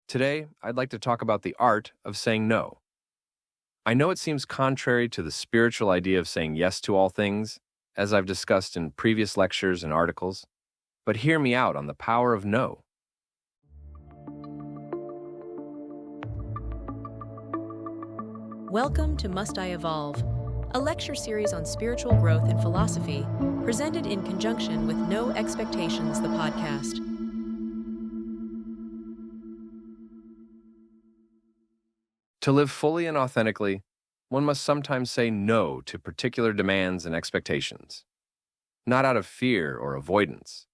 Today, I'd like to talk about the art of saying no. I know it seems contrary to the spiritual idea of saying yes to all things, as I've discussed in previous lectures and articles, but hear me out on the power of no. Welcome to Must I Evolve, a lecture series on spiritual growth and philosophy, presented in conjunction with No Expectations, the podcast. To live fully and authentically, one must sometimes say no to particular demands and expectations, not out of fear or avoidance,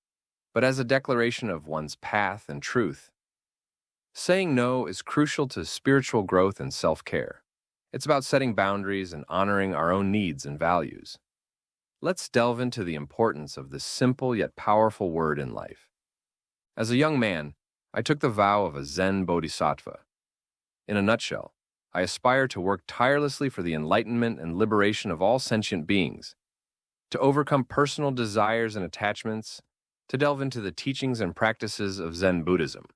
but as a declaration of one's path and truth. Saying no is crucial to spiritual growth and self-care. It's about setting boundaries and honoring our own needs and values. Let's delve into the importance of this simple yet powerful word in life. As a young man, I took the vow of a Zen bodhisattva. In a nutshell, I aspire to work tirelessly for the enlightenment and liberation of all sentient beings, to overcome personal desires and attachments, to delve into the teachings and practices of Zen Buddhism,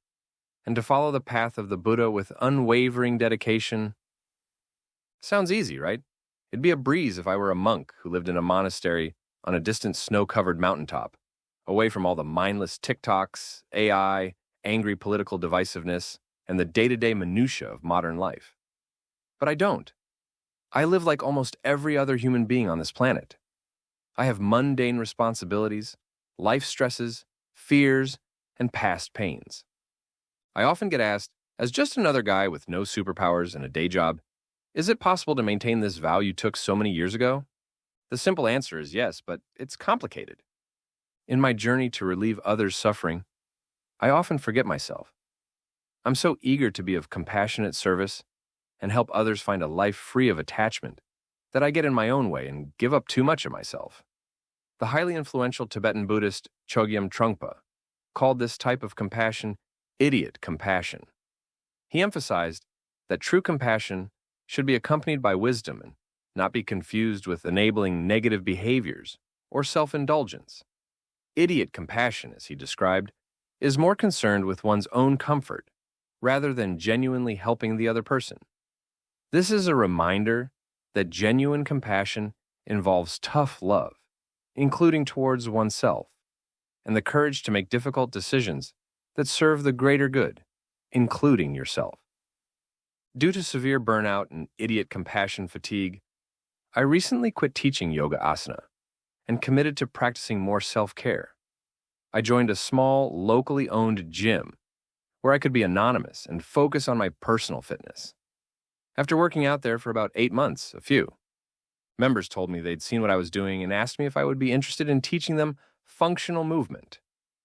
and to follow the path of the Buddha with unwavering dedication. Sounds easy, right? It'd be a breeze if I were a monk who lived in a monastery on a distant snow-covered mountaintop, away from all the mindless TikToks, AI, angry political divisiveness, and the day-to-day minutia of modern life. But I don't. I live like almost every other human being on this planet. I have mundane responsibilities, life stresses, fears, and past pains. I often get asked, as just another guy with no superpowers and a day job, is it possible to maintain this vow you took so many years ago? The simple answer is yes, but it's complicated. In my journey to relieve others' suffering, I often forget myself. I'm so eager to be of compassionate service and help others find a life free of attachment that I get in my own way and give up too much of myself. The highly influential Tibetan Buddhist Chögyam Trungpa called this type of compassion idiot compassion. He emphasized that true compassion should be accompanied by wisdom and not be confused with enabling negative behaviors or self-indulgence. Idiot compassion, as he described, is more concerned with one's own comfort rather than genuinely helping the other person. This is a reminder that genuine compassion involves tough love, including towards oneself, and the courage to make difficult decisions that serve the greater good, including yourself. Due to severe burnout and idiot compassion fatigue, I recently quit teaching yoga asana and committed to practicing more self-care. I joined a small, locally owned gym where I could be anonymous and focus on my personal fitness. After working out there for about 8 months, members told me they'd seen what I was doing and asked me if I would be interested in teaching them functional movement,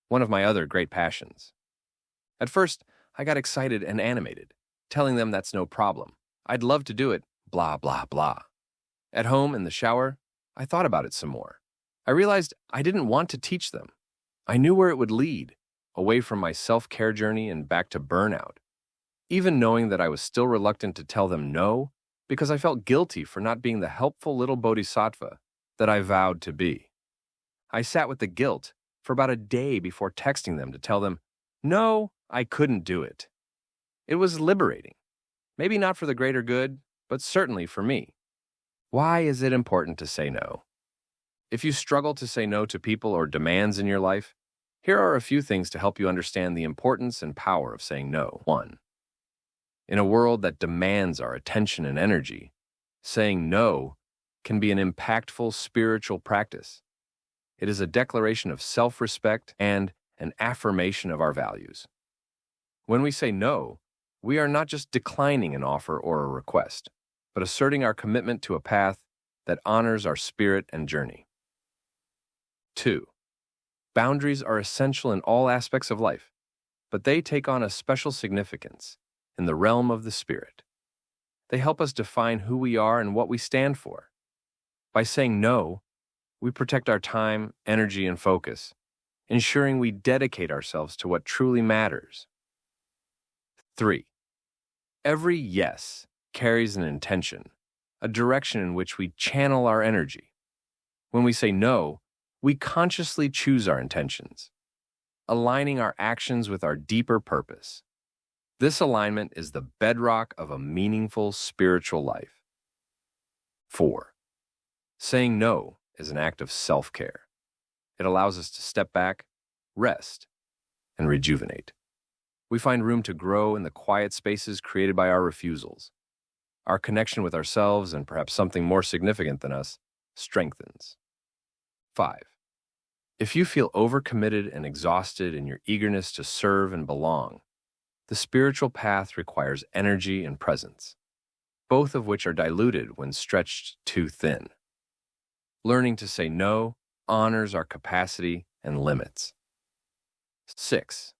one of my other great passions. At first, I got excited and animated, telling them that's no problem. I'd love to do it, blah, blah, blah. At home, in the shower, I thought about it some more. I realized I didn't want to teach them. I knew where it would lead, away from my self-care journey and back to burnout. Even knowing that I was still reluctant to tell them no, because I felt guilty for not being the helpful little bodhisattva that I vowed to be. I sat with the guilt for about a day before texting them to tell them, no, I couldn't do it. It was liberating. Maybe not for the greater good, but certainly for me. Why is it important to say no? If you struggle to say no to people or demands in your life, here are a few things to help you understand the importance and power of saying no. 1. In a world that demands our attention and energy, saying no can be an impactful spiritual practice. It is a declaration of self-respect and an affirmation of our values. When we say no, we are not just declining an offer or a request, but asserting our commitment to a path that honors our spirit and journey. 2. Boundaries are essential in all aspects of life, but they take on a special significance in the realm of the spirit. They help us define who we are and what we stand for. By saying no, we protect our time, energy, and focus, ensuring we dedicate ourselves to what truly matters. 3. Every yes carries an intention, a direction in which we channel our energy. When we say no, we consciously choose our intentions, aligning our actions with our deeper purpose. This alignment is the bedrock of a meaningful spiritual life. 4. Saying no is an act of self-care. It allows us to step back, rest, and rejuvenate. We find room to grow in the quiet spaces created by our refusals. Our connection with ourselves and perhaps something more significant than us strengthens. 5. If you feel overcommitted and exhausted in your eagerness to serve and belong, the spiritual path requires energy and presence, both of which are diluted when stretched too thin. Learning to say no honors our capacity and limits. 6.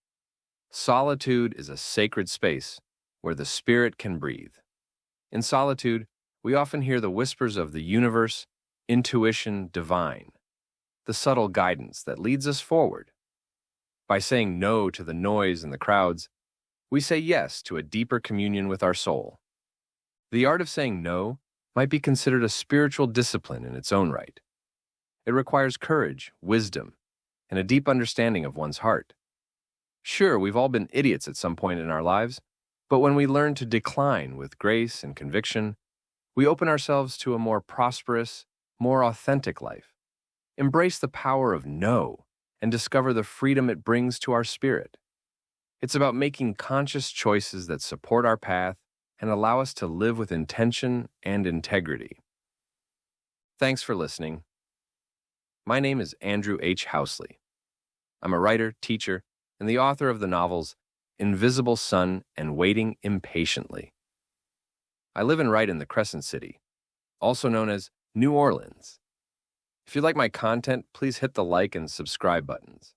Solitude is a sacred space where the spirit can breathe. In solitude, we often hear the whispers of the universe, intuition, divine, the subtle guidance that leads us forward. By saying no to the noise and the crowds, we say yes to a deeper communion with our soul. The art of saying no might be considered a spiritual discipline in its own right. It requires courage, wisdom, and a deep understanding of one's heart. Sure, we've all been idiots at some point in our lives, but when we learn to decline with grace and conviction, we open ourselves to a more prosperous, more authentic life. Embrace the power of no and discover the freedom it brings to our spirit. It's about making conscious choices that support our path and allow us to live with intention and integrity. Thanks for listening. My name is Andrew H. Housley. I'm a writer, teacher, and the author of the novels Invisible Sun and Waiting Impatiently. I live and write in the Crescent City, also known as New Orleans. If you like my content, please hit the like and subscribe buttons.